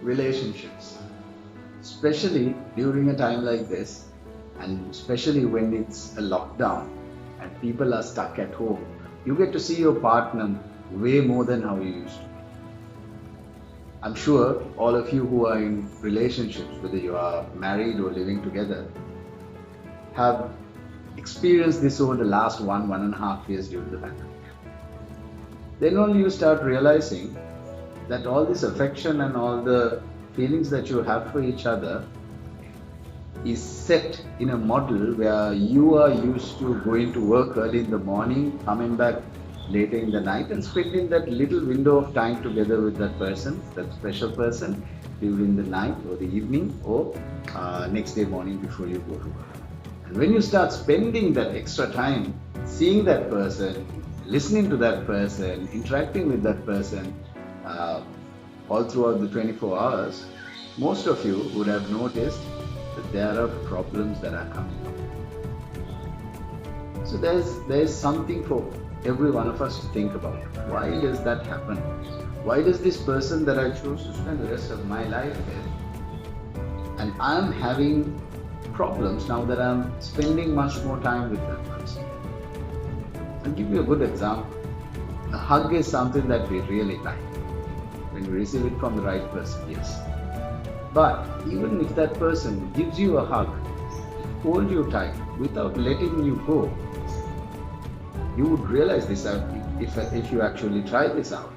relationships, especially during a time like this, and especially when it's a lockdown and people are stuck at home, you get to see your partner way more than how you used to. I'm sure all of you who are in relationships, whether you are married or living together, have experienced this over the last 1.5 years during the pandemic. Then only you start realizing that all this affection and all the feelings that you have for each other is set in a model where you are used to going to work early in the morning, coming back later in the night, and spending that little window of time together with that person, that special person, during the night or the evening or next day morning before you go to work. And when you start spending that extra time seeing that person, listening to that person, interacting with that person all throughout the 24 hours, most of you would have noticed that there are problems that are coming up. So there is something for every one of us to think about. Why does that happen? Why does this person that I chose to spend the rest of my life with, and I'm having problems now that I'm spending much more time with that person? I'll give you a good example. A hug is something that we really like. When we receive it from the right person, yes. But even if that person gives you a hug, hold you tight without letting you go, you would realize this if you actually try this out.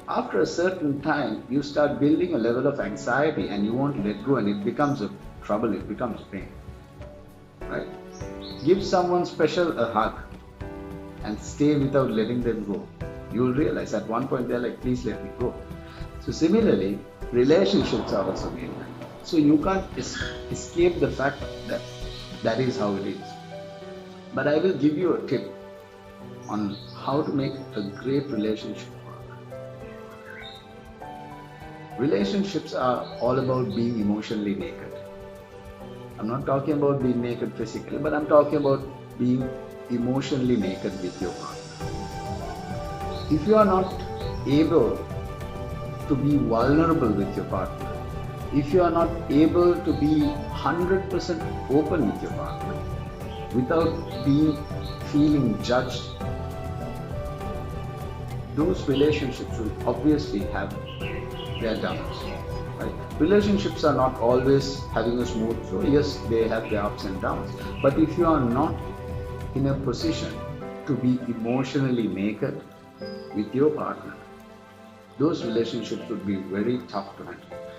After a certain time, you start building a level of anxiety and you won't let go, and it becomes a trouble, it becomes pain. Right? Give someone special a hug and stay without letting them go. You will realize at one point they're like, please let me go. So similarly, relationships are also made like that. So you can't escape the fact that that is how it is. But I will give you a tip on how to make a great relationship work. Relationships are all about being emotionally naked. I'm not talking about being naked physically, but I'm talking about being emotionally naked with your partner. If you are not able to be vulnerable with your partner, if you are not able to be 100% open with your partner without feeling judged, those relationships will obviously have their downs. Right? Relationships are not always having a smooth flow. Yes, they have their ups and downs. But if you are not in a position to be emotionally naked with your partner, those relationships would be very tough to handle.